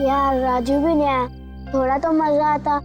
यार राजू भी नहीं आया, थोड़ा तो मजा आता।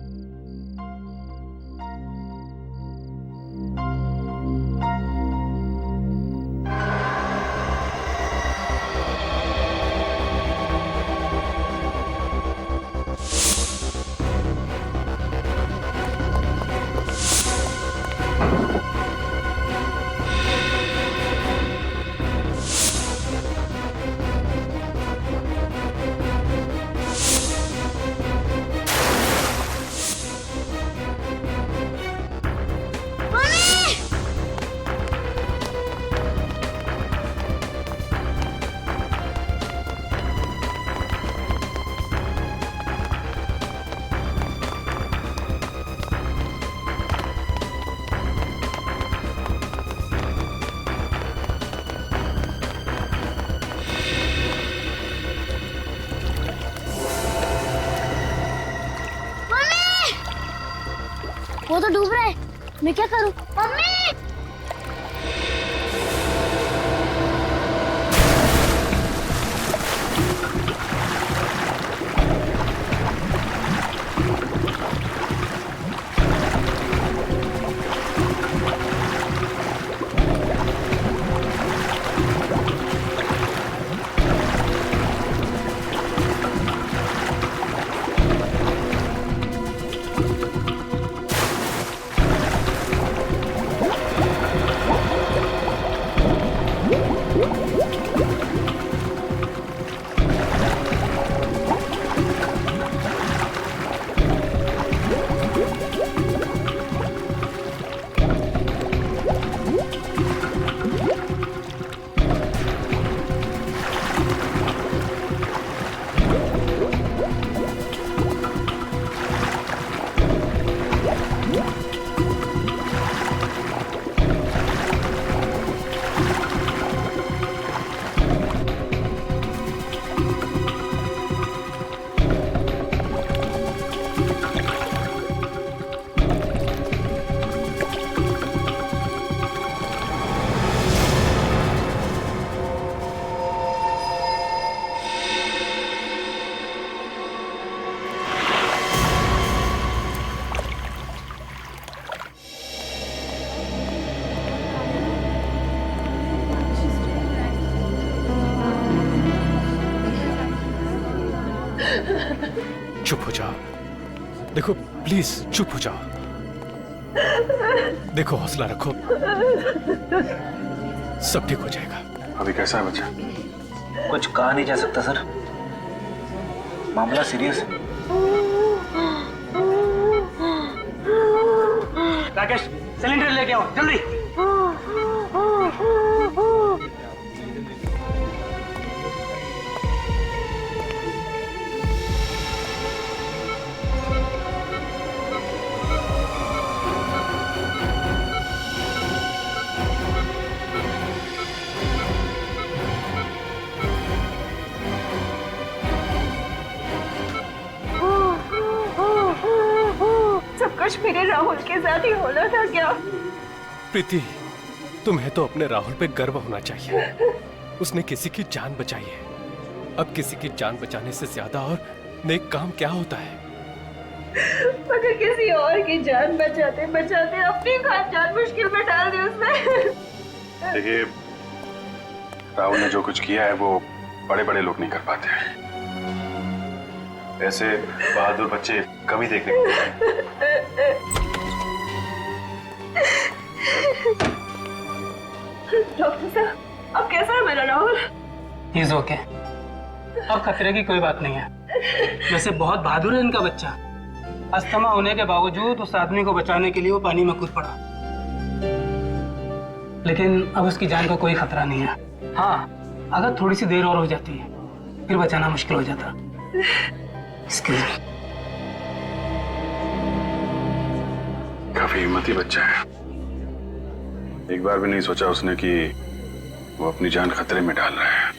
वो तो डूब रहा है, मैं क्या करूं? मम्मी! चुप हो जाओ, देखो प्लीज चुप हो जाओ, देखो हौसला रखो, सब ठीक हो जाएगा। अभी कैसा है बच्चा? कुछ कहा नहीं जा सकता सर, मामला सीरियस है। राकेश सिलेंडर लेके आओ जल्दी। कुछ मेरे राहुल के साथ ही होना था क्या? प्रीति, तुम्हें तो अपने राहुल पे गर्व होना चाहिए, उसने किसी की जान बचाई है। अब किसी की जान बचाने से ज्यादा और नेक काम क्या होता है? मगर किसी और की जान बचाते बचाते अपनी खास जान मुश्किल में डाल दी उसने। देखिए, राहुल ने जो कुछ किया है वो बड़े बड़े लोग नहीं कर पाते हैं। ऐसे बहादुर बच्चे कभी देखने को मिलते हैं। डॉक्टर साहब, अब कैसा है मेरा राहुल? He's okay. अब खतरे की कोई बात नहीं है। वैसे बहुत बहादुर है इनका बच्चा। अस्थमा होने के बावजूद उस आदमी को बचाने के लिए वो पानी में कूद पड़ा, लेकिन अब उसकी जान का कोई खतरा नहीं है। हाँ, अगर थोड़ी सी देर और हो जाती है फिर बचाना मुश्किल हो जाता। काफी हिम्मती बच्चा है, एक बार भी नहीं सोचा उसने कि वो अपनी जान खतरे में डाल रहा है।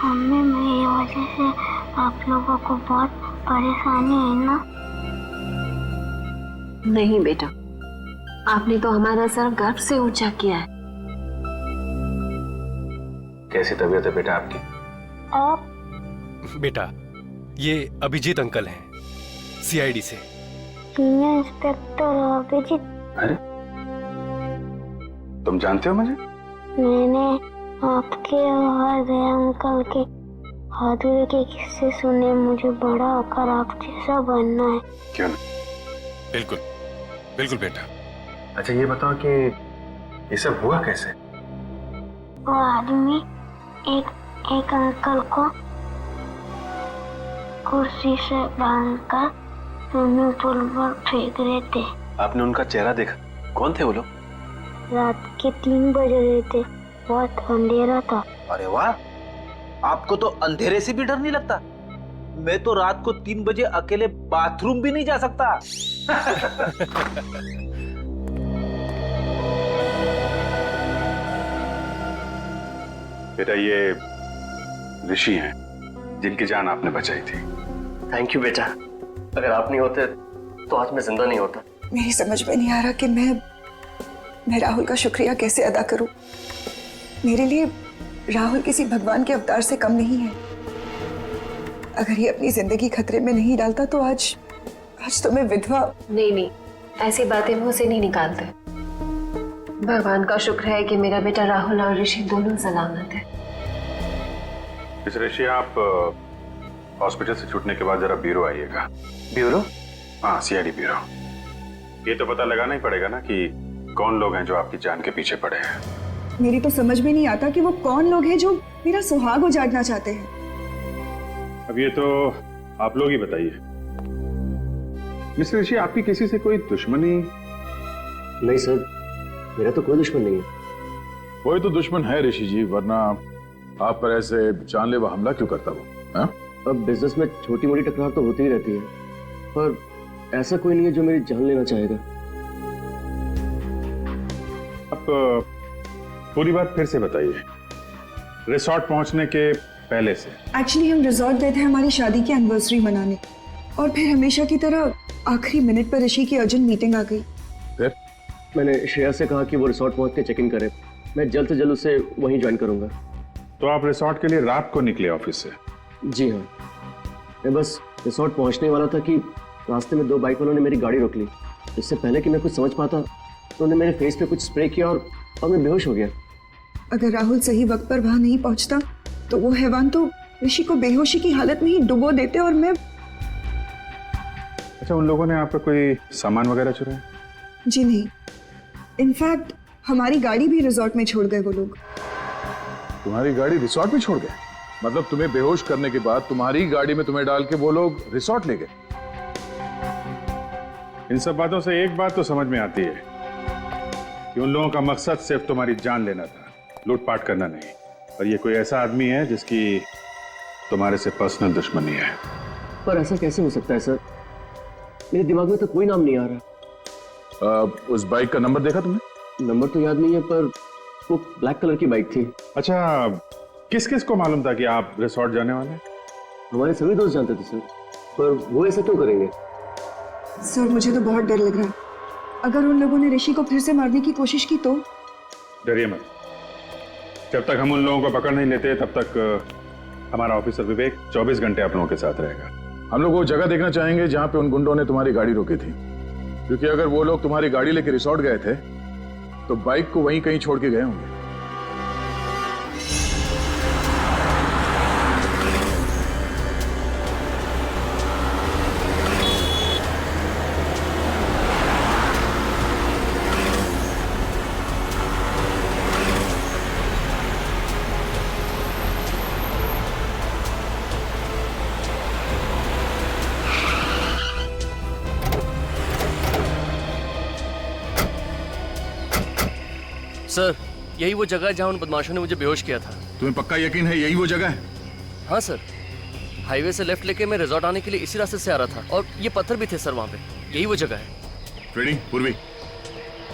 मम्मी, मेरी वजह से आप लोगों को बहुत परेशानी है ना? नहीं बेटा, आपने तो हमारा सर गर्व से ऊंचा किया है। कैसी तबीयत है बेटा आपकी? बेटा, ये अभिजीत अंकल हैं, सीआईडी से। सीनियर इंस्पेक्टर अभिजीत, अरे तुम जानते हो मुझे? मैंने आपके और दया अंकल के बहादुरी के किस्से सुने। मुझे बड़ा होकर आप जैसा बनना है। क्यों नहीं, बिल्कुल बिल्कुल बेटा। अच्छा ये बताओ कि ये सब हुआ कैसे? वो आदमी एक अंकल को कुर्सी से बांधकर स्विमिंग पूल पर फेंक रहे थे। आपने उनका चेहरा देखा? कौन थे वो लोग? रात के 3 बज रहे थे, बहुत अंधेरा था। अरे वाह, आपको तो अंधेरे से भी डर नहीं लगता? मैं तो रात को 3 बजे अकेले बाथरूम भी नहीं जा सकता। बेटा ये ऋषि हैं जिनकी जान आपने बचाई थी। थैंक यू बेटा, अगर आप नहीं होते तो आज मैं जिंदा नहीं होता। मेरी समझ में नहीं आ रहा कि मैं राहुल का शुक्रिया कैसे अदा करूं। मेरे लिए राहुल किसी भगवान के अवतार से कम नहीं है। अगर ये अपनी जिंदगी खतरे में नहीं डालता तो आज तो मैं विधवा। नहीं, ऐसी बातें मुंह से नहीं निकालते। भगवान का शुक्र है कि मेरा बेटा राहुल और ऋषि दोनों सलामत है। इस ऋषि आप हॉस्पिटल से छूटने के बाद जरा ब्यूरो आइएगा। ब्यूरो? हाँ, सीआईडी ब्यूरो। ये तो पता लगाना ही पड़ेगा ना कि कौन लोग हैं जो आपकी जान के पीछे पड़े हैं। मेरी तो समझ में नहीं आता कि वो कौन लोग हैं जो मेरा सुहाग उजाड़ना चाहते हैं। अब ये तो आप लोग ही बताइए। मिस्टर ऋषि, आपकी किसी से कोई दुश्मनी? नहीं सर, मेरा तो कोई दुश्मन नहीं है। कोई तो दुश्मन है ऋषि जी, वरना आप पर ऐसे जानलेवा हमला क्यों करता वो? हाँ? अब बिजनेस में छोटी मोटी टकरार तो होती ही रहती है, पर ऐसा कोई नहीं है जो मेरी जान लेना चाहेगा। अब पूरी बात फिर से बताइए, रिसोर्ट पहुंचने के पहले से। एक्चुअली हम रिजॉर्ट गए थे हमारी शादी की एनिवर्सरी मनाने, और फिर हमेशा की तरह आखिरी मिनट पर ऋषि की अर्जेंट मीटिंग आ गई। फिर मैंने श्रेया से कहा कि वो रिसोर्ट पहुंच के चेक इन करे। मैं जल्द से जल्द उसे वहीं ज्वाइन करूंगा। तो आप रिसोर्ट के लिए रात को निकले ऑफिस से? जी हाँ, मैं बस रिसोर्ट पहुंचने वाला था कि रास्ते में 2 बाइक वालों ने मेरी गाड़ी रोक ली। इससे पहले कि मैं कुछ समझ पाता तो उन्होंने मेरे फेस पे कुछ स्प्रे किया और मैं बेहोश हो गया। अगर राहुल सही वक्त पर वहां नहीं पहुंचता तो वो हैवान तो ऋषि को बेहोशी की हालत में ही डुबो देते और मैं। अच्छा, उन लोगों ने आपका कोई सामान वगैरह चुराया? जी नहीं, इनफैक्ट हमारी गाड़ी भी रिजॉर्ट में छोड़ गए वो लोग। तुम्हारी गाड़ी रिसोर्ट में छोड़ गए? मतलब तुम्हें बेहोश करने के बाद तुम्हारी गाड़ी में तुम्हें डाल के वो लोग रिसोर्ट ले गए? इन सब बातों से एक बात तो समझ में आती है कि उन लोगों का मकसद सिर्फ तुम्हारी जान लेना था, लूटपाट करना नहीं। और ये कोई ऐसा आदमी है जिसकी तुम्हारे से पर्सनल दुश्मनी है। पर ऐसा कैसे हो सकता है सर? मेरे दिमाग में तो कोई नाम नहीं आ रहा। उस बाइक का नंबर देखा तुमने? नंबर तो याद नहीं है, पर वो ब्लैक कलर की बाइक थी। अच्छा, किस किस को मालूम था कि आप रिसोर्ट जाने वाले हैं? हमारे सभी दोस्त जानते थे सर, पर वो ऐसा क्यों करेंगे? सर मुझे तो बहुत डर लग रहा है। अगर उन लोगों ने ऋषि को फिर से मारने की कोशिश की तो? डरिए मत। जब तक हम उन लोगों को पकड़ नहीं लेते तब तक हमारा ऑफिसर विवेक 24 घंटे आप लोगों के साथ रहेगा। हम लोग वो जगह देखना चाहेंगे जहां पे उन गुंडों ने तुम्हारी गाड़ी रोकी थी, क्योंकि अगर वो लोग तुम्हारी गाड़ी लेके रिसोर्ट गए थे तो बाइक को वहीं कहीं छोड़ के गए होंगे। सर, यही वो जगह है जहाँ उन बदमाशों ने मुझे बेहोश किया था। तुम्हें पक्का यकीन है यही वो जगह है? हाँ सर, हाईवे से लेफ्ट लेके मैं रिजॉर्ट आने के लिए इसी रास्ते से आ रहा था, और ये पत्थर भी थे सर वहाँ पे। यही वो जगह है। फ्रेडी, पूर्वी,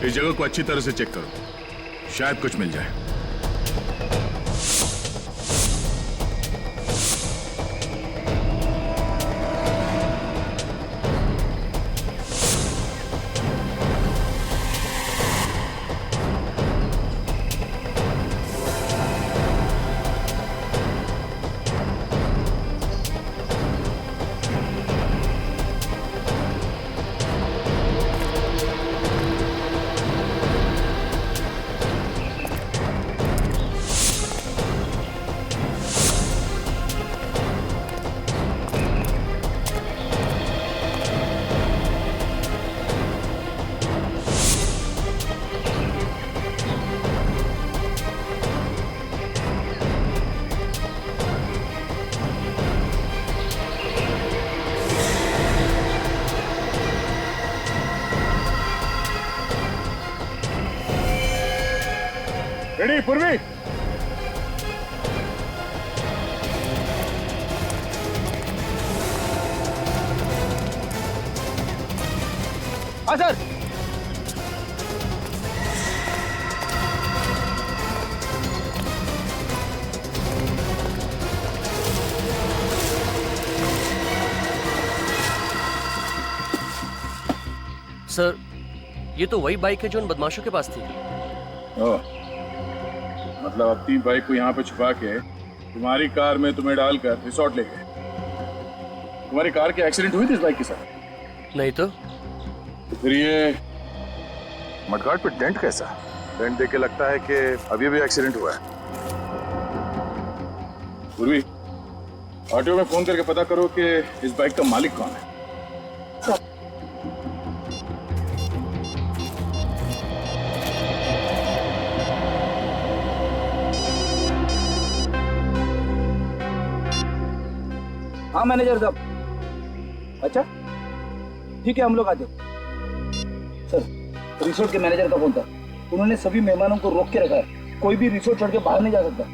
इस जगह को अच्छी तरह से चेक करो, शायद कुछ मिल जाए। रेडी पूर्वी? हाँ सर। सर, ये तो वही बाइक है जो उन बदमाशों के पास थी। ओह, मतलब अपनी बाइक को यहाँ पे छुपा के तुम्हारी कार में तुम्हें डालकर रिसोर्ट ले गए। तुम्हारी कार की एक्सीडेंट हुई थी इस बाइक के साथ? नहीं तो फिर ये मडगार्ड पे डेंट कैसा? डेंट देख के लगता है कि अभी अभी एक्सीडेंट हुआ है। पूर्वी, ऑटो में फोन करके पता करो कि इस बाइक का मालिक कौन है। हाँ मैनेजर साहब। अच्छा ठीक है, हम लोग आते। सर, रिसोर्ट के मैनेजर का फोन था। उन्होंने सभी मेहमानों को रोक के रखा है, कोई भी रिसोर्ट छोड़ के बाहर नहीं जा सकता।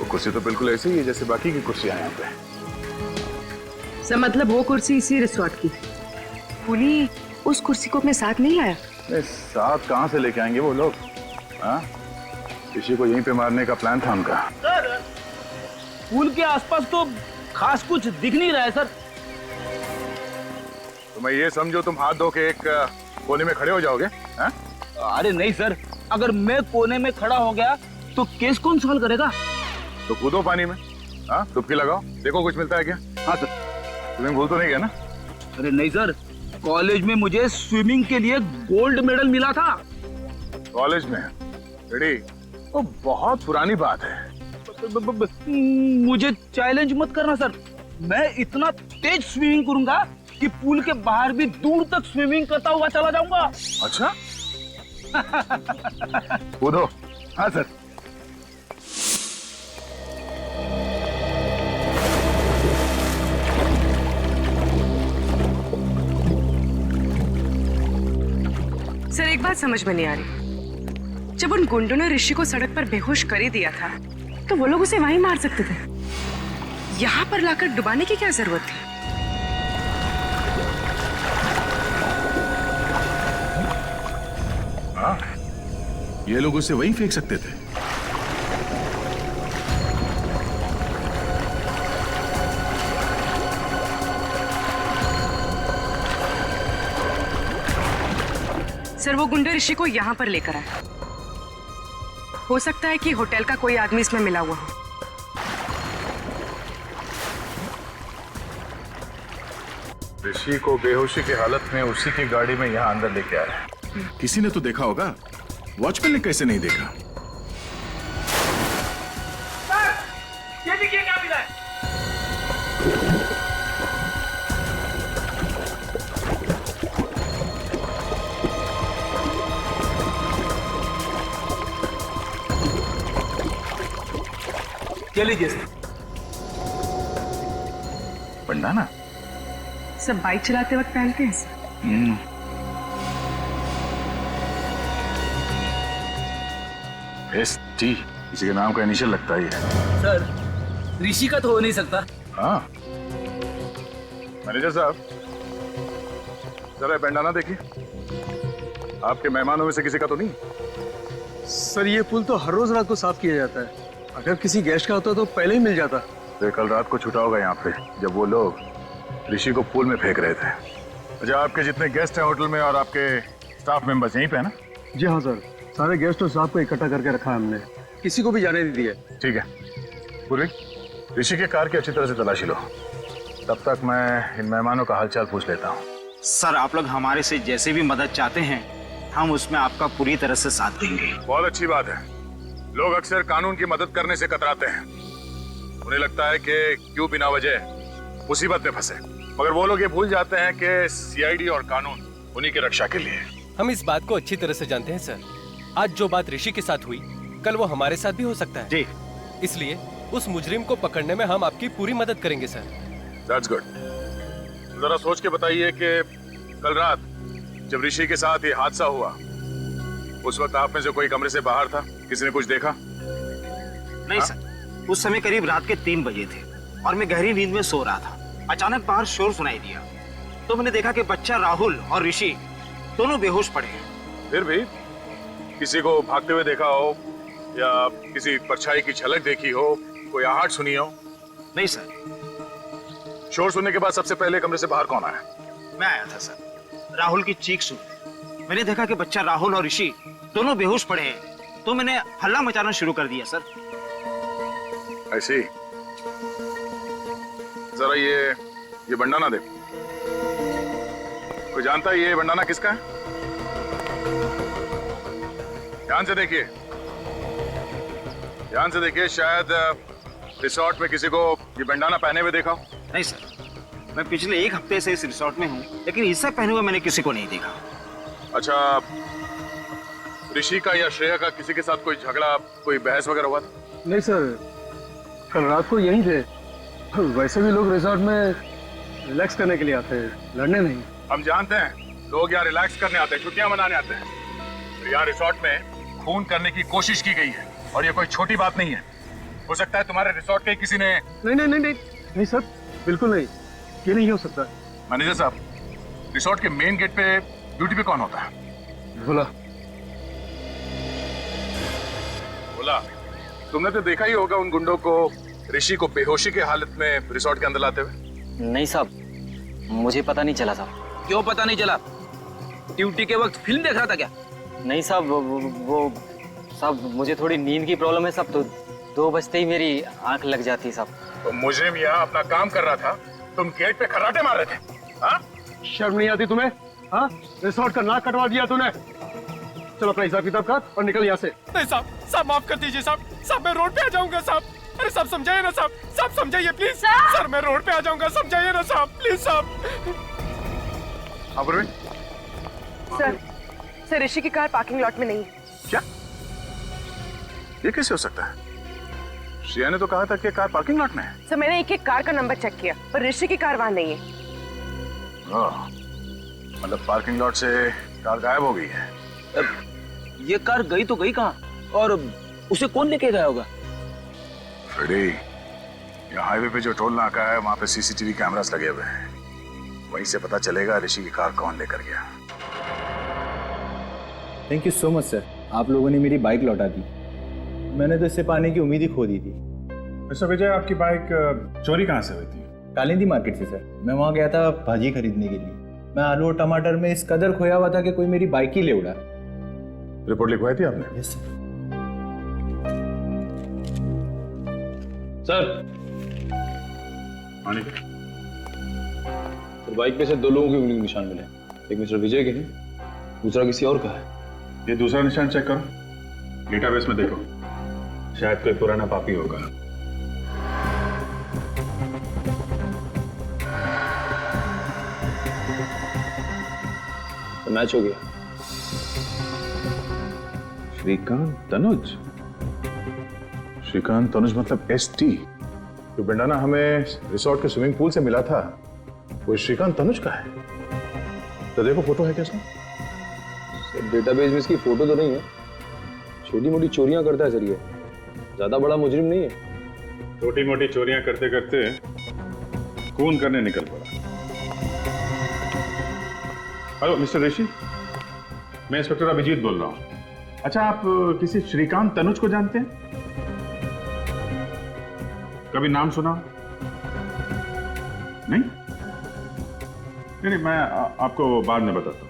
कुर्सी तो बिल्कुल ऐसी ही है जैसे बाकी की कुर्सियां यहाँ पे। सर मतलब वो कुर्सी इसी रिसोर्ट की। पुली उस कुर्सी को अपने साथ नहीं लाया? साथ कहाँ से लेके आएंगे वो लोग? हाँ, किसी को यहीं पे मारने का प्लान था उनका। सर, पुल के आसपास तो खास कुछ दिख नहीं रहा है सर। तो मैं ये समझो तुम हाथ धो के एक कोने में खड़े हो जाओगे? हाँ? अरे नहीं सर, अगर मैं कोने में खड़ा हो गया तो केस कौन सॉल्व करेगा? तो कूदो पानी में, हाँ, डुबकी लगाओ, देखो कुछ मिलता है क्या। हाँ सर। तुम्हें भूल तो नहीं गया ना? अरे नहीं सर, कॉलेज में मुझे स्विमिंग के लिए गोल्ड मेडल मिला था। कॉलेज में? रेडी, तो बहुत पुरानी बात है। मुझे चैलेंज मत करना सर, मैं इतना तेज स्विमिंग करूंगा कि पुल के बाहर भी दूर तक स्विमिंग करता हुआ चला जाऊंगा। अच्छा? कूदो। हाँ सर। सर एक बात समझ में नहीं आ रही, जब उन गुंडों ने ऋषि को सड़क पर बेहोश कर ही दिया था तो वो लोग उसे वहीं मार सकते थे। यहाँ पर लाकर डुबाने की क्या जरूरत थी? हाँ, ये लोग उसे वहीं फेंक सकते थे। सर वो गुंडे ऋषि को यहाँ पर लेकर आए। हो सकता है कि होटल का कोई आदमी इसमें मिला हुआ हो। ऋषि को बेहोशी की हालत में उसी की गाड़ी में यहाँ अंदर लेके आया। किसी ने तो देखा होगा, वॉचमैन ने कैसे नहीं देखा? ये देखिए क्या मिला है। लीजिए सर। पंडाना सब बाइक चलाते वक्त पहनते हैं सर। एसटी किसी के नाम का इनिशियल लगता ही है। सर ऋषि का तो हो नहीं सकता। हाँ, मैनेजर साहब जरा बैंडाना देखिए। आपके मेहमानों में से किसी का तो नहीं? सर ये पुल तो हर रोज रात को साफ किया जाता है। अगर किसी गेस्ट का होता तो पहले ही मिल जाता। तो कल रात को छूटा होगा यहाँ पे जब वो लोग ऋषि को पुल में फेंक रहे थे। अच्छा, आपके जितने गेस्ट हैं होटल में और आपके स्टाफ मेंबर्स यहीं पे है ना? जी हाँ सर, सारे गेस्ट और स्टाफ को इकट्ठा करके रखा है हमने, किसी को भी जाने नहीं दिया। ठीक है पूर्वी, ऋषि के कार की अच्छी तरह से तलाशी लो, तब तक मैं इन मेहमानों का हालचाल पूछ लेता हूँ। सर आप लोग हमारे से जैसे भी मदद चाहते हैं हम उसमें आपका पूरी तरह से साथ देंगे। बहुत अच्छी बात है। लोग अक्सर कानून की मदद करने से कतराते हैं। उन्हें लगता है कि क्यों बिना वजह मुसीबत में फंसे, मगर वो लोग ये भूल जाते हैं कि सीआईडी और कानून उन्हीं की रक्षा के लिए। हम इस बात को अच्छी तरह से जानते हैं सर। आज जो बात ऋषि के साथ हुई कल वो हमारे साथ भी हो सकता है जी। इसलिए उस मुजरिम को पकड़ने में हम आपकी पूरी मदद करेंगे सर। That's good. जरा सोच के बताइए कि कल रात जब ऋषि के साथ ये हादसा हुआ उस वक्त आप में से कोई कमरे से बाहर था? किसी ने कुछ देखा? नहीं सर, उस समय करीब रात के 3 बजे थे और मैं गहरी नींद में सो रहा था। अचानक बाहर शोर सुनाई दिया तो मैंने देखा कि बच्चा राहुल और ऋषि दोनों बेहोश पड़े हैं। फिर भी किसी को भागते हुए देखा हो या किसी परछाई की झलक देखी हो, कोई आहट सुनी हो? नहीं सर। शोर सुनने के बाद सबसे पहले कमरे से बाहर कौन आया? मैं आया था सर। राहुल की चीख सुन मैंने देखा कि बच्चा राहुल और ऋषि दोनों बेहोश पड़े हैं तो मैंने हल्ला मचाना शुरू कर दिया सर। ऐसी जरा ये बंडाना देखो। कोई जानता है ये बंडाना किसका है? ध्यान से देखिए, ध्यान से देखिए। शायद रिसोर्ट में किसी को ये बंडाना पहने हुए देखा हो। नहीं सर, मैं पिछले 1 हफ्ते से इस रिसोर्ट में हूँ लेकिन इससे पहने हुए मैंने किसी को नहीं देखा। अच्छा, ऋषि का या श्रेया का किसी के साथ कोई झगड़ा, कोई बहस वगैरह हुआ था? नहीं सर, कल रात को यहीं थे। वैसे भी लोग रिसोर्ट में रिलैक्स करने के लिए आते हैं, लड़ने नहीं। हम जानते हैं लोग यहाँ रिलैक्स करने आते हैं, छुट्टियां मनाने आते हैं। तो यहाँ रिसोर्ट में खून करने की कोशिश की गई है और ये कोई छोटी बात नहीं है। हो सकता है तुम्हारे रिसोर्ट के किसी ने। नहीं नहीं नहीं नहीं नहीं सर, बिल्कुल नहीं, ये नहीं हो सकता। मैनेजर साहब, रिसोर्ट के मेन गेट पे ड्यूटी पे कौन होता है? बोला तुमने तो देखा ही होगा उन गुंडों को ऋषि को बेहोशी के हालत में रिसोर्ट के अंदर लाते हुए। नहीं साहब, मुझे पता नहीं चला साहब। क्यों पता नहीं चला? ड्यूटी के वक्त फिल्म देख रहा था क्या? नहीं साहब, वो साहब मुझे थोड़ी नींद की प्रॉब्लम है साहब, तो 2 बजते ही मेरी आंख लग जाती साहब। तो मुजरिम यहाँ अपना काम कर रहा था, तुम गेट पे खर्राटे मार रहे थे। हाँ? शर्म नहीं आती तुम्हें? हाँ, रिसोर्ट का नाक कटवा दिया तूने। चलो अपना हिसाब किताब कर और निकल यहाँ से। नहीं साहब माफ कर दीजिए साहब। साहब मैं रोड पे आ जाऊंगा साहब। अरे साहब समझाइए ना साहब। साहब समझाइए प्लीज। सर मैं रोड पे आ जाऊंगा, समझाइए ना साहब प्लीज साहब। सर ऋषि की कार पार्किंग लॉट में नहीं है। क्या? ये कैसे हो सकता है? श्रेया ने तो कहा था कि कार पार्किंग लॉट में है। सर मैंने एक कार का नंबर चेक किया पर ऋषि की कार वहाँ नहीं है। मतलब पार्किंग लॉट से कार गायब हो गई है। ये कार गई तो गई कहाँ और उसे कौन लेके गया होगा? फ्रेडी, यहाँ हाईवे पे जो टोल नाका है वहाँ पे सीसीटीवी कैमरास लगे हुए हैं, वहीं से पता चलेगा ऋषि की कार कौन लेकर गया। Thank you so much sir, आप लोगों ने मेरी बाइक लौटा दी। मैंने तो इससे पाने की उम्मीद ही खो दी थी। मिस्टर विजय, आपकी बाइक चोरी कहाँ से हुई थी? कालिंदी मार्केट से सर। मैं वहाँ गया था भाजी खरीदने के लिए। मैं आलू और टमाटर में इस कदर खोया हुआ था कि कोई मेरी बाइक ही ले उड़ा। रिपोर्ट लिखवाई थी आपने? Yes sir. सर बाइक पे से 2 लोगों के उंगली के निशान मिले। एक मिस्टर विजय के हैं, दूसरा किसी और का है। ये दूसरा निशान चेक करो, डेटाबेस में देखो, शायद कोई पुराना पापी होगा। तो मैच हो गया। श्रीकांत तनुज मतलब ST। जो बंडाना हमें रिसोर्ट के स्विमिंग पूल से मिला था वो श्रीकांत तनुज का है। तो देखो फोटो है क्या सर? डेटाबेस में इसकी फोटो तो नहीं है। छोटी मोटी चोरियां करता है सर, ये ज्यादा बड़ा मुजरिम नहीं है। छोटी मोटी चोरियां करते करते खून करने निकल पड़ा। हेलो मिस्टर ऋषि, मैं इंस्पेक्टर अभिजीत बोल रहा हूँ। अच्छा, आप किसी श्रीकांत तनुज को जानते हैं? कभी नाम सुना? नहीं, मैं आपको बाद में बताता हूँ।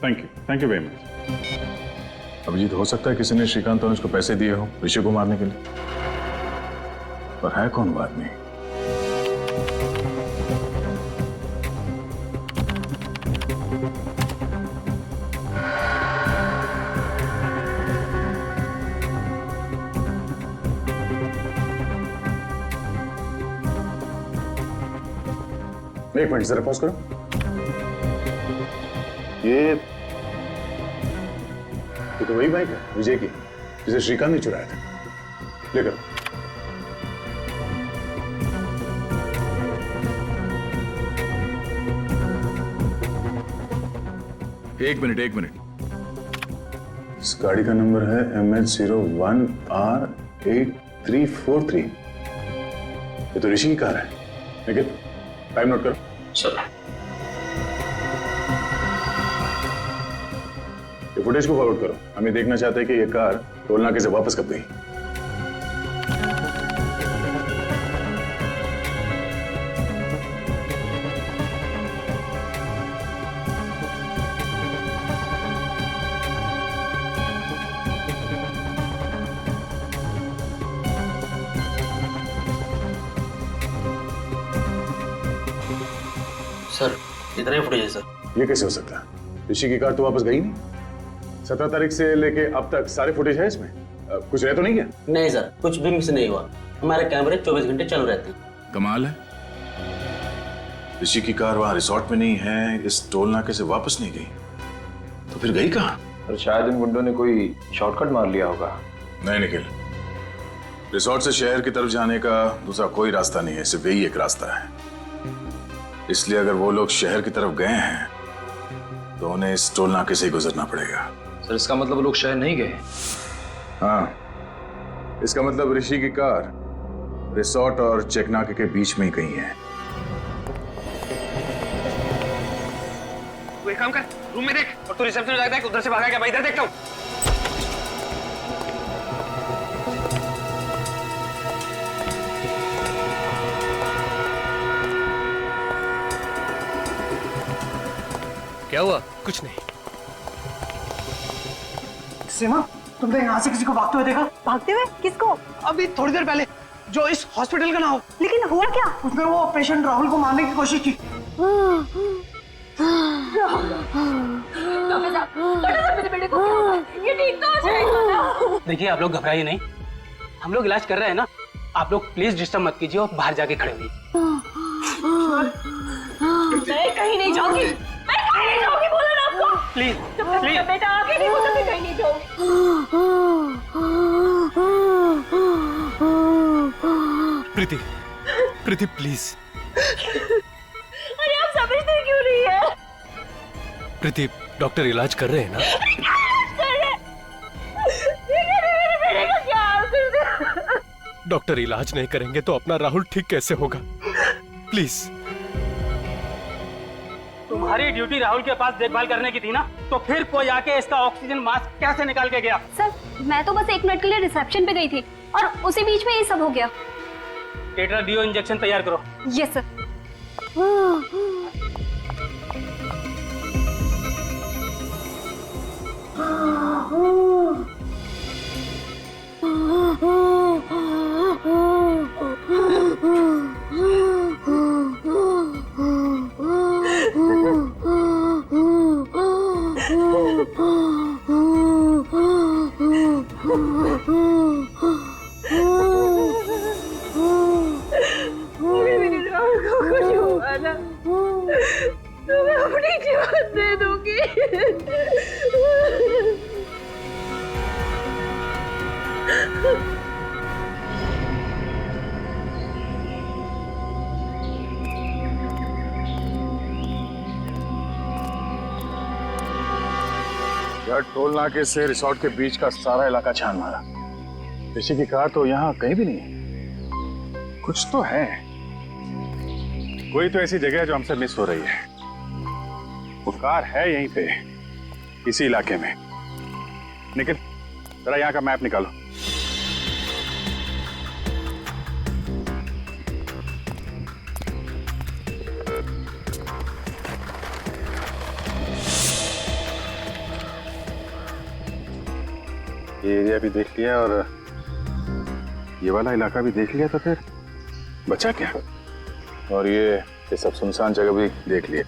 Thank you very much. Abhijit, हो सकता है किसी ने श्रीकांत तनुज को पैसे दिए हो ऋषि को मारने के लिए, पर है कौन वो आदमी? एक मिनट जरा पॉज करो। ये तो वही बाइक है विजय की, जिसे श्रीकांत ने चुराया था। लेकर एक मिनट। इस गाड़ी का नंबर है MH01R8343। ये तो ऋषि की कार है। लेकिन टाइम नोट करो। सर, ये फुटेज को फॉरवर्ड करो। हम ये देखना चाहते हैं कि ये कार टोल नाके से वापस कब गई। सर इतना ही फुटेज है सर। ये कैसे हो सकता है? ऋषि की कार तो वापस गई नहीं। 17 तारीख से लेके अब तक सारे फुटेज है इसमें। कुछ रह तो नहीं गया? नहीं सर, कुछ भी मिस नहीं हुआ। हमारे कैमरे 24 घंटे चल रहे थे। कमाल है, ऋषि की कार वहां रिसोर्ट में नहीं है, इस टोल नाके से वापस नहीं गई, तो फिर गई कहाँ? और शायद इन गुंडों ने कोई शॉर्टकट मार लिया होगा। नहीं निखिल, रिसोर्ट से शहर की तरफ जाने का दूसरा कोई रास्ता नहीं है, सिर्फ यही एक रास्ता है। इसलिए अगर वो लोग शहर की तरफ गए हैं तो उन्हें इस टोल नाके से ही गुजरना पड़ेगा। सर इसका मतलब वो लोग शहर नहीं गए? हाँ, इसका मतलब ऋषि की कार रिसोर्ट और चेक नाके के बीच में ही कहीं है। तू एक काम कर, रूम में देख, और तू रिसेप्शन में जाके देख उधर से भागा क्या। मैं इधर देखता हूँ। क्या हुआ? कुछ नहीं। सीमा, तुमने यहाँ से किसी को भागते हुए देखा? भागते हुए? किसको? अभी थोड़ी देर पहले, जो इस हॉस्पिटल का ना हो। लेकिन हुआ क्या? उसने वो पेशेंट राहुल को मारने की कोशिश की। देखिए, आप लोग घबराइए नहीं, हम लोग इलाज कर रहे हैं ना। आप लोग प्लीज डिस्टर्ब मत कीजिए और बाहर जाके खड़े हुई। मैं कहीं नहीं जाऊंगी, बोला ना आपको। प्लीज प्लीज बेटा, आगे नहीं बोला, मैं कहीं नहीं जाऊंगी। प्रीति प्लीज। अरे आप समझते क्यों नहीं है? प्रीति, डॉक्टर इलाज कर रहे हैं ना? डॉक्टर इलाज नहीं करेंगे तो अपना राहुल ठीक कैसे होगा? प्लीज। तुम्हारी ड्यूटी राहुल के पास देखभाल करने की थी ना, तो फिर कोई आके इसका ऑक्सीजन मास्क कैसे निकाल के गया? सर, मैं तो बस 1 मिनट के लिए रिसेप्शन पे गई थी और उसी बीच में ये सब हो गया। टेट्राडियो इंजेक्शन तैयार करो। Yes sir. अपनी जीवन दे दूंगी। यार, टोल नाके से रिसोर्ट के बीच का सारा इलाका छान मारा। ऋषि की कार तो यहाँ कहीं भी नहीं है। कुछ तो है, कोई तो ऐसी जगह है जो हमसे मिस हो रही है। वो कार है यहीं पे, इसी इलाके में। निखिल, जरा यहाँ का मैप निकालो। ये एरिया भी देख लिया और ये वाला इलाका भी देख लिया, तो फिर बचा क्या? और ये सब सुनसान जगह भी देख लिया।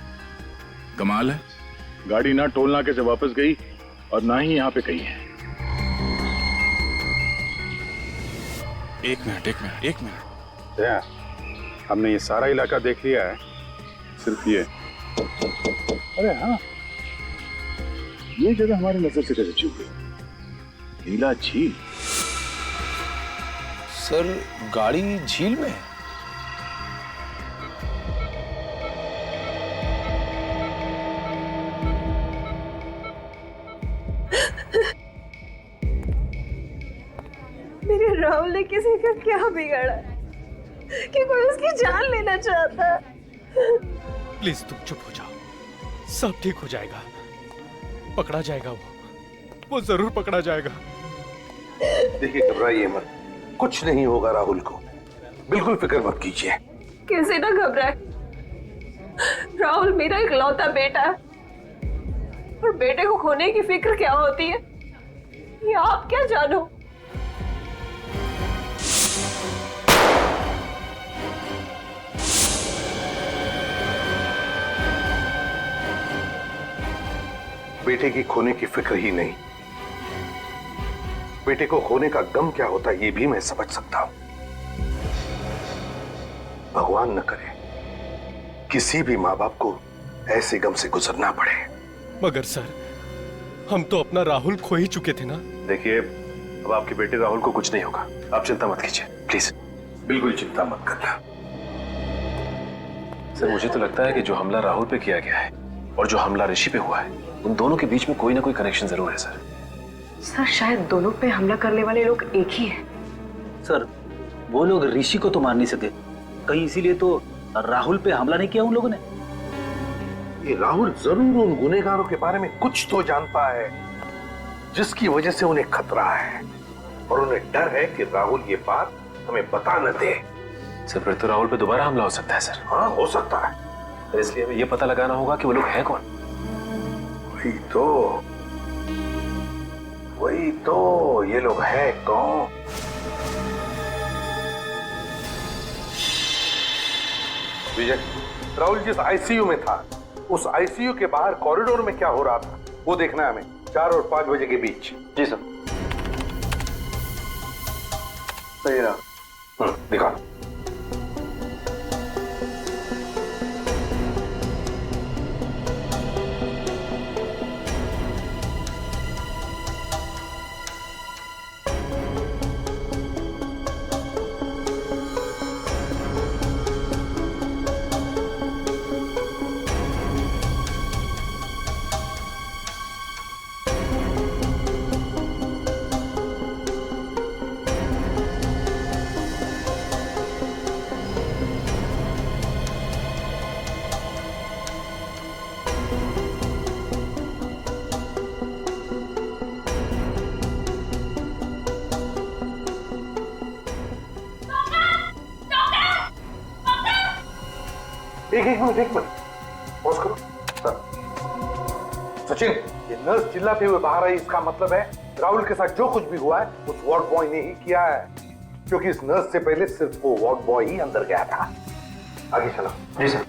कमाल है, गाड़ी ना टोल नाके से वापस गई और ना ही यहाँ पे कहीं है। एक मिनट। क्या हमने ये सारा इलाका देख लिया है? सिर्फ ये? अरे हाँ, ये जगह हमारी नजर से कैसे चूक गई? नीला झील। सर, गाड़ी झील में है? मेरे राहुल ने किसी का क्या बिगाड़ा कि कोई उसकी जान लेना चाहता? प्लीज तुम चुप हो जाओ, सब ठीक हो जाएगा। पकड़ा जाएगा, वो जरूर पकड़ा जाएगा। देखिए, घबराइए मत, कुछ नहीं होगा राहुल को, बिल्कुल फिक्र मत कीजिए। कैसे ना घबराए, राहुल मेरा इकलौता बेटा है और बेटे को खोने की फिक्र क्या होती है ये आप क्या जानो। बेटे की खोने की फिक्र ही नहीं, बेटे को खोने का गम क्या होता है ये भी मैं समझ सकता हूं। भगवान न करे किसी भी माँ बाप को ऐसे गम से गुजरना पड़े। मगर सर, हम तो अपना राहुल खो ही चुके थे ना। देखिए, अब आपके बेटे राहुल को कुछ नहीं होगा, आप चिंता मत कीजिए, प्लीज बिल्कुल चिंता मत करना। सर, मुझे तो लगता है कि जो हमला राहुल पे किया गया है और जो हमला ऋषि पे हुआ है, उन दोनों के बीच में कोई ना कोई कनेक्शन जरूर है सर। सर, शायद दोनों पे हमला करने वाले लोग एक ही हैं। सर, वो लोग ऋषि को तो मार नहीं सके, कहीं इसीलिए तो राहुल पे हमला नहीं किया उन लोगों ने। ये राहुल जरूर उन गुनहगारों के बारे में कुछ तो जानता है जिसकी वजह से उन्हें खतरा है, और उन्हें डर है कि राहुल ये बात हमें बता न दे। सर, फिर तो राहुल पे दोबारा हमला हो सकता है सर। हाँ, हो सकता है। तो इसलिए हमें ये पता लगाना होगा कि वो लोग हैं कौन। वही तो ये लोग हैं कौन? विजय, राहुल जिस आईसीयू में था, उस आईसीयू के बाहर कॉरिडोर में क्या हो रहा था वो देखना है हमें, 4 और 5 बजे के बीच। जी सर। सही रहा। दिखा। एक मिनट पॉज करो। सचिन, ये नर्स चिल्लाते हुए बाहर आई, इसका मतलब है राहुल के साथ जो कुछ भी हुआ है उस वार्ड बॉय ने ही किया है, क्योंकि इस नर्स से पहले सिर्फ वो वार्ड बॉय ही अंदर गया था। आगे चलो। जी सर।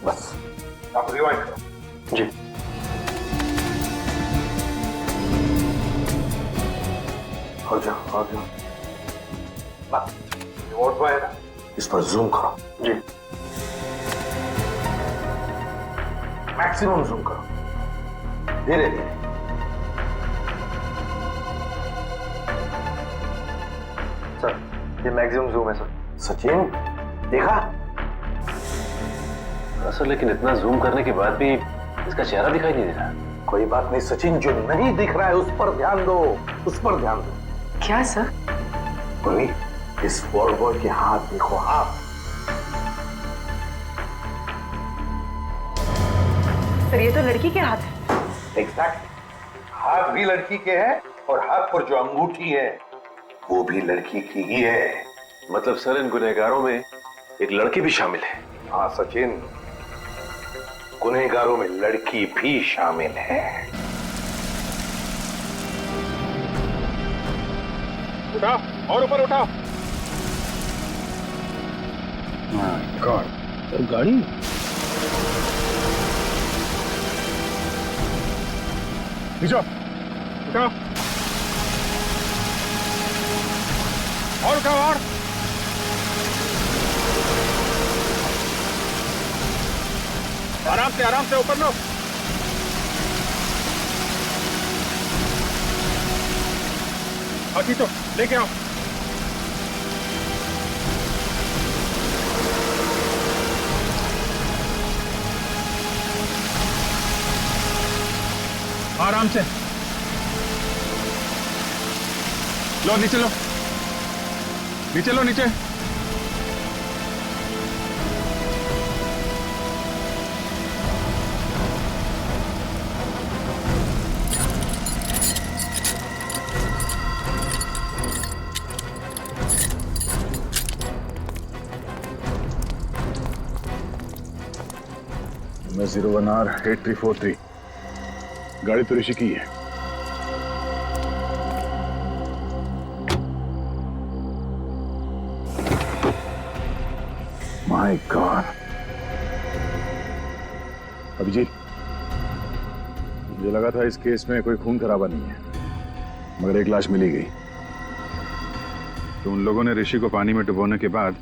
बस आप रिवाइंड करो। जी। और जाओ। ये वार्ड बॉय है ना, इस पर जूम करो। जी। मैक्सिमम जूम करो, धीरे धीरे। सर, ये मैक्सिमम जूम है सर। सचिन, देखा? सर, लेकिन इतना जूम करने के बाद भी इसका चेहरा दिखाई नहीं दे रहा। कोई बात नहीं सचिन, जो नहीं दिख रहा है उस पर ध्यान दो, उस पर ध्यान दो। क्या सर? मम्मी, इस बॉल बॉय के हाथ देखो, हाथ। सर ये तो लड़की के हाथ है। एग्जैक्ट, हाथ भी लड़की के हैं और हाथ पर जो अंगूठी है वो भी लड़की की ही है। मतलब सर इन गुनहगारों में एक लड़की भी शामिल है? हाँ सचिन, गुनहगारों में लड़की भी शामिल है। उठाओ और ऊपर उठाओ। गॉड, सर गाड़ी नीचे उठाओ और उठाओ और। आराम से ऊपर लो। खींचो, लेके आओ। आराम से लो, नीचे लो, नीचे लो, नीचे। मैं 01R8343, गाड़ी तो ऋषि की है। माय गॉड, अभिजीत, मुझे लगा था इस केस में कोई खून खराबा नहीं है, मगर एक लाश मिली गई। तो उन लोगों ने ऋषि को पानी में डुबोने के बाद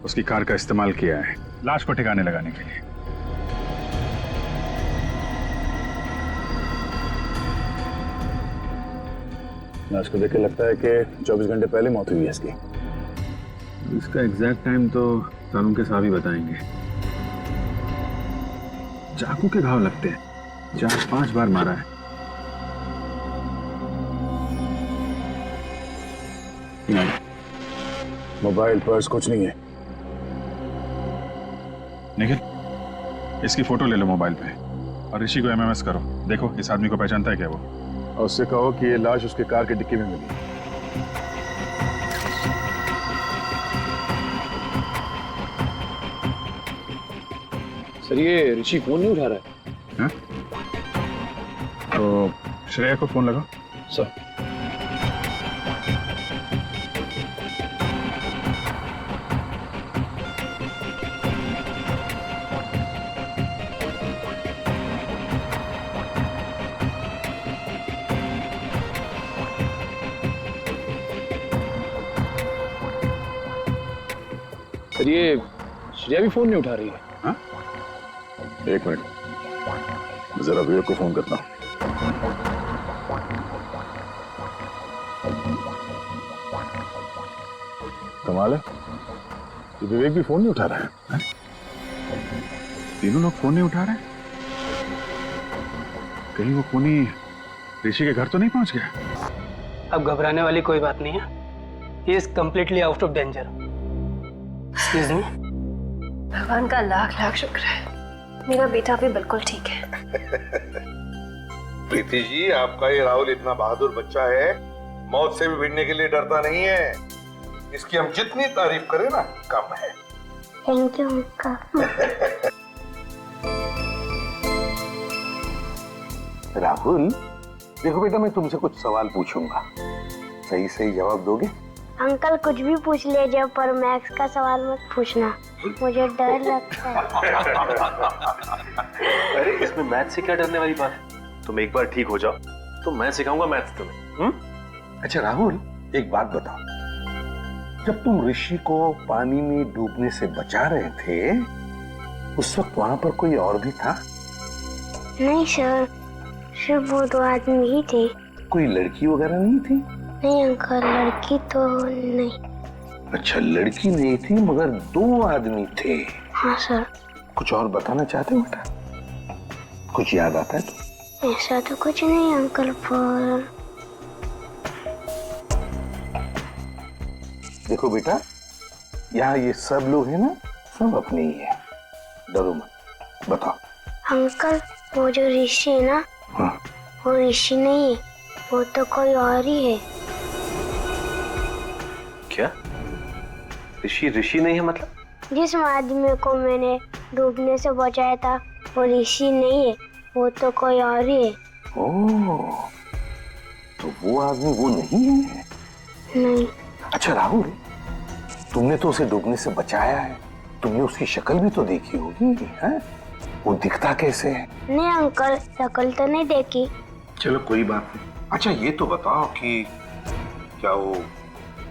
उसकी कार का इस्तेमाल किया है लाश को ठिकाने लगाने के लिए। लाश को देख के लगता है कि 24 घंटे पहले मौत हुई है इसकी। इसका एग्जैक्ट टाइम तो कानून के साहब ही बताएंगे। चाकू के घाव लगते हैं, 4-5 बार मारा है। नहीं, मोबाइल पर्स कुछ नहीं है। निखिल, इसकी फोटो ले लो मोबाइल पे और ऋषि को एमएमएस करो। देखो इस आदमी को पहचानता है क्या वो, और उससे कहो कि ये लाश उसके कार के डिक्की में मिली। सर ये ऋषि फोन नहीं उठा रहा है। तो श्रेया को फोन लगाओ। सर सर ये श्रेया भी फोन नहीं उठा रही है। हाँ? एक मिनट, जरा विवेक को फोन करता हूँ। कमाल है, ये विवेक भी फोन नहीं उठा रहा है। हाँ? तीनों लोग फोन नहीं उठा रहे। कहीं वो खूनी ऋषि के घर तो नहीं पहुंच गया? अब घबराने वाली कोई बात नहीं है। He is completely out of danger. Excuse me. भगवान का लाख लाख शुक्र है, मेरा बेटा भी बिल्कुल ठीक है। प्रीति जी, आपका ये राहुल इतना बहादुर बच्चा है, मौत से भी भिड़ने के लिए डरता नहीं है। इसकी हम जितनी तारीफ करें ना कम है। Thank you uncle. राहुल, देखो बेटा, मैं तुमसे कुछ सवाल पूछूंगा, सही सही जवाब दोगे? अंकल कुछ भी पूछ लीजिए, पर मैथ्स का सवाल मत पूछना, मुझे डर लगता है। अरे इसमें मैथ से क्या डरने वाली बात है? तुम एक बार ठीक हो जाओ तो मैं सिखाऊंगा मैथ्स तुम्हें। अच्छा राहुल, एक बात बताओ, जब तुम ऋषि को पानी में डूबने से बचा रहे थे, उस वक्त वहां पर कोई और भी था? नहीं सर, सिर्फ वो 2 आदमी ही थे। कोई लड़की वगैरह नहीं थी? नहीं अंकल, लड़की तो नहीं। अच्छा, लड़की नहीं थी मगर 2 आदमी थे। हाँ सर। कुछ और बताना चाहते हो बेटा? कुछ याद आता है तो? ऐसा तो कुछ नहीं अंकल, पर देखो बेटा, यहाँ ये सब लोग हैं ना, सब अपने ही हैं, डरो मत। बताओ अंकल, वो जो ऋषि है ना, हाँ। वो ऋषि नहीं है, वो तो कोई और ही है। क्या? ऋषि ऋषि नहीं है मतलब? जिस आदमी को मैंने डूबने से बचाया था वो ऋषि नहीं है, वो तो कोई और ही है। ओह, तो वो आदमी वो नहीं है? नहीं। अच्छा राहुल, तुमने तो उसे डूबने से बचाया है, तुमने उसकी शक्ल भी तो देखी होगी, हैं? वो दिखता कैसे है? नहीं अंकल, शक्ल तो नहीं देखी। चलो कोई बात नहीं। अच्छा ये तो बताओ कि क्या वो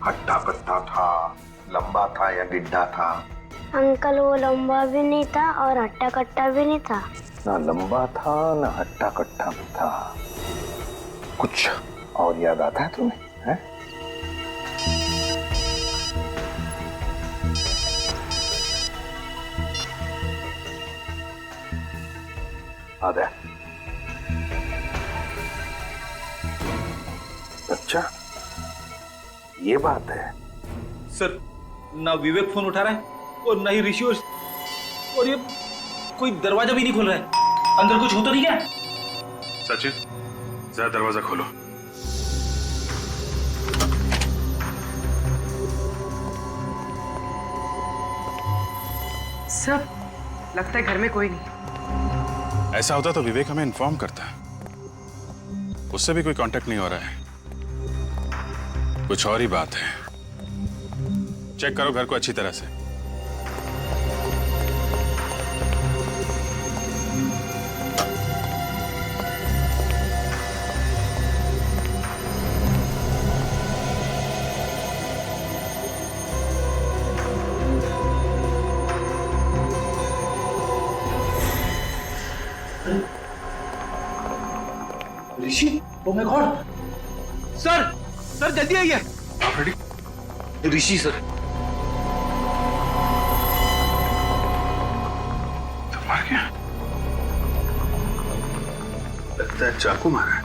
हट्टा कट्टा था, लंबा था या गिड्ढा था? अंकल, वो लंबा भी नहीं था और हट्टा कट्टा भी नहीं था। ना लंबा था ना हट्टा कट्टा भी था। कुछ और याद आता है तुम्हें? हैं? आधा। अच्छा ये बात है। सर, ना विवेक फोन उठा रहा है और ना ही ऋषि, और ये कोई दरवाजा भी नहीं खोल रहा है। अंदर कुछ हो तो नहीं क्या? सचिन, जरा दरवाजा खोलो। सब लगता है घर में कोई नहीं। ऐसा होता तो विवेक हमें इन्फॉर्म करता। उससे भी कोई कांटेक्ट नहीं हो रहा है। कुछ और ही बात है। चेक करो घर को अच्छी तरह से। Rishi, oh my God! Sir, sir जल्दी आइए। आप रेडी? ऋषि सर। तो मार गया? लगता है चाकू मारा है।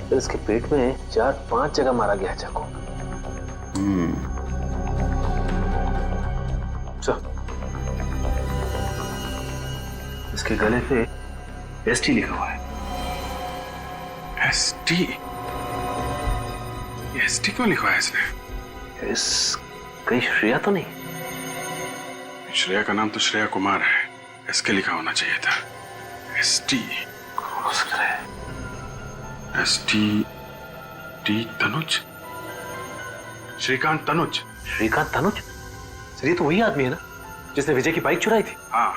तो इसके पेट में 4-5 जगह मारा गया है चाकू। इसके गले पे एसटी लिखा हुआ है। एसटी? एसटी क्यों लिखा है इसने? कहीं श्रेया तो नहीं? श्रेया का नाम तो श्रेया कुमार है। एसके लिखा होना चाहिए था। ST. ST T Tanuj. Shrikant Tanuj. Shrikant Tanuj? Sir ये तो वही आदमी है ना जिसने विजय की बाइक चुराई थी? हाँ,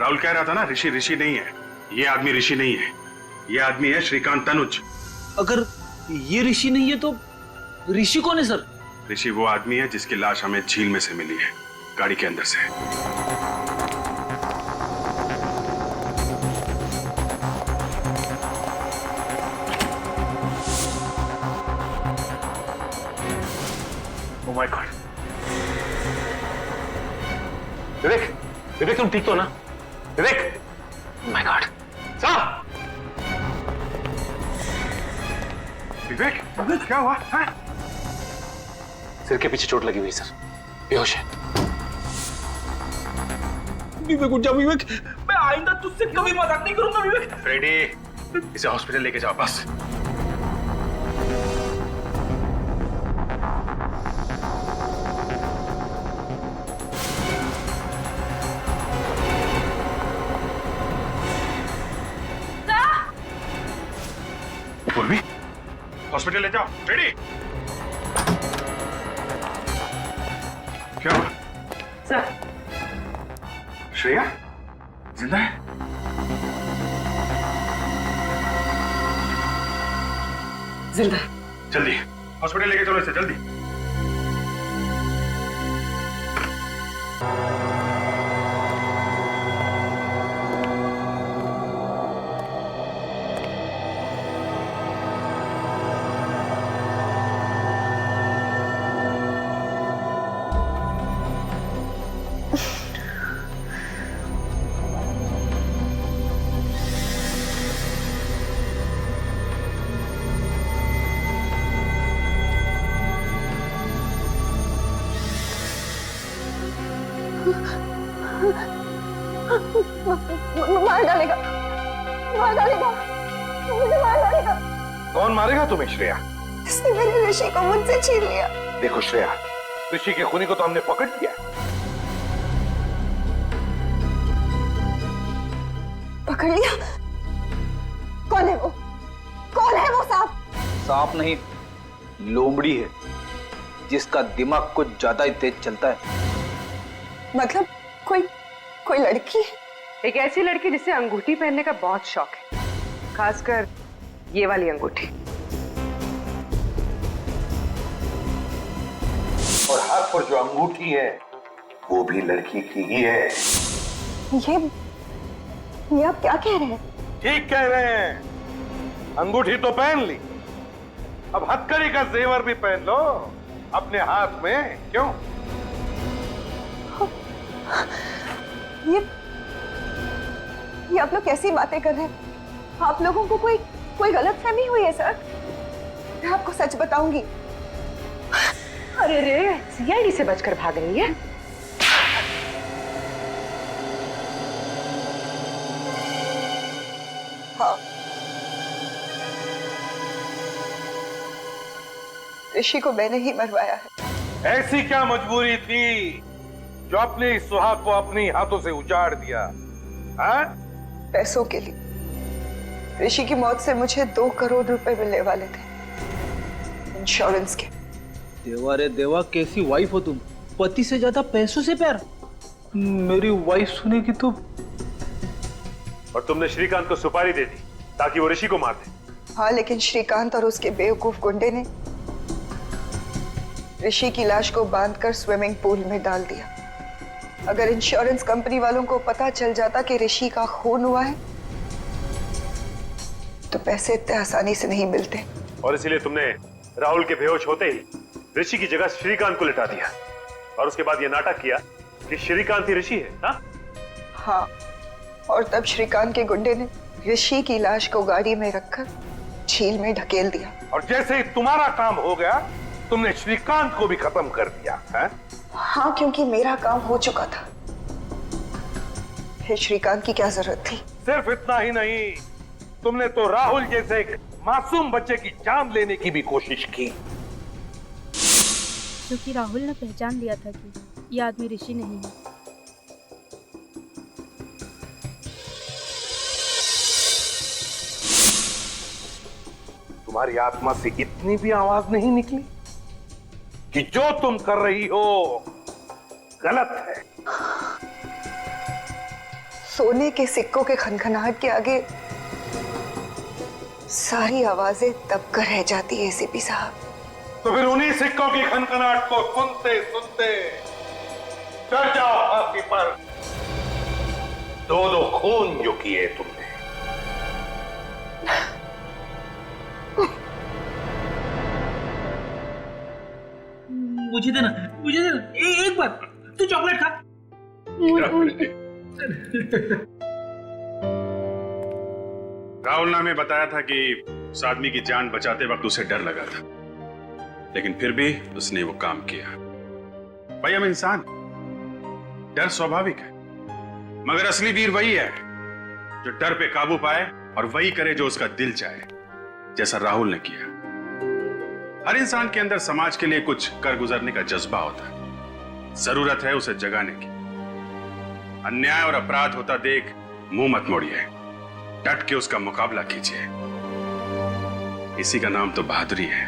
राहुल कह रहा था ना, ऋषि ऋषि नहीं है। ये आदमी ऋषि नहीं है, ये आदमी है श्रीकांत तनुज। अगर ये ऋषि नहीं है तो ऋषि कौन है सर? ऋषि वो आदमी है जिसकी लाश हमें झील में से मिली है, गाड़ी के अंदर से। Oh my God! विवेक, विवेक तुम ठीक तो ना? विवेक! Oh my God! साहब! विवेक, विवेक क्या हुआ? हाँ? सिर के पीछे चोट लगी हुई सर, बेहोश है। विवेक उठ जा विवेक, मैं आइंदा तुझसे कभी मजाक नहीं करूंगा विवेक। फ्रेडी, इसे हॉस्पिटल लेके जाओ बस। पूर्वी, हॉस्पिटल ले जाओ। फ्रेडी, क्या हुआ? सर, श्रेया जिंदा है? जिंदा। जल्दी हॉस्पिटल लेके चलो इसे, जल्दी। मार डालेगा, मार डालेगा, मुझे मार डालेगा। कौन मारेगा तुम्हें श्रेया? इसने मेरे ऋषि को मुझसे छीन लिया। देखो श्रेया, ऋषि के खूनी को तो हमने पकड़ लिया। पकड़ लिया? कौन है वो? कौन है वो सांप? सांप नहीं, लोमड़ी है, जिसका दिमाग कुछ ज्यादा ही तेज चलता है। मतलब कोई लड़की है? एक ऐसी लड़की जिसे अंगूठी पहनने का बहुत शौक है, खासकर ये वाली अंगूठी। और हाथ पर जो अंगूठी है वो भी लड़की की ही है। ये आप क्या कह रहे हैं? ठीक कह रहे हैं। अंगूठी तो पहन ली, अब हथकड़ी का जेवर भी पहन लो अपने हाथ में। क्यों? ये आप लोग कैसी बातें कर रहे हैं? आप लोगों को कोई गलतफहमी हुई है सर? मैं आपको सच बताऊंगी। अरे रे, सीआईडी से बचकर भाग रही है। हाँ, ऋषि को मैंने ही मरवाया है। ऐसी क्या मजबूरी थी जो अपने इस सुहाग को अपनी हाथों से उजाड़ दिया? हाँ? पैसों के लिए। ऋषि की मौत से मुझे 2 करोड़ रुपए मिलने वाले थे, इंश्योरेंस के। देवा रे देवा, कैसी वाइफ हो तुम? पति से ज्यादा पैसों से प्यार। मेरी वाइफ सुनेगी तो। और तुमने श्रीकांत को सुपारी दे दी ताकि वो ऋषि को मार दे। हाँ, लेकिन श्रीकांत और उसके बेवकूफ गुंडे ने ऋषि की लाश को बांधकर स्विमिंग पूल में डाल दिया। अगर इंश्योरेंस कंपनी वालों को पता चल जाता कि ऋषि का खून हुआ है तो पैसे इतने आसानी से नहीं मिलते। और इसीलिए तुमने राहुल के बेहोश होते ही ऋषि की जगह श्रीकांत को लिटा दिया और उसके बाद ये नाटक किया कि श्रीकांत ही ऋषि है। हाँ? हाँ, और तब श्रीकांत के गुंडे ने ऋषि की लाश को गाड़ी में रखकर झील में ढकेल दिया। और जैसे ही तुम्हारा काम हो गया तुमने श्रीकांत को भी खत्म कर दिया है? हाँ, क्योंकि मेरा काम हो चुका था। फिर श्रीकांत की क्या जरूरत थी? सिर्फ इतना ही नहीं, तुमने तो राहुल जैसे एक मासूम बच्चे की जान लेने की भी कोशिश की। क्योंकि राहुल ने पहचान लिया था कि ये आदमी ऋषि नहीं है। तुम्हारी आत्मा से इतनी भी आवाज नहीं निकली कि जो तुम कर रही हो गलत है? सोने के सिक्कों के खनखनाहट के आगे सारी आवाजें दबकर रह जाती है एसीपी साहब। तो फिर उन्हीं सिक्कों की खनखनाहट को सुनते सुनते चढ़ जाओ फांसी पर। 2 खून जो किए तुमने। मुझे देना, एक बार तू चॉकलेट खा। राहुल ने हमें बताया था कि उस आदमी की जान बचाते वक्त उसे डर लगा था, लेकिन फिर भी उसने वो काम किया। भाई, हम इंसान, डर स्वाभाविक है, मगर असली वीर वही है जो डर पे काबू पाए और वही करे जो उसका दिल चाहे, जैसा राहुल ने किया। हर इंसान के अंदर समाज के लिए कुछ कर गुजरने का जज्बा होता है, जरूरत है उसे जगाने की। अन्याय और अपराध होता देख मुंह मत मोड़िए, डट के उसका मुकाबला कीजिए। इसी का नाम तो बहादुरी है।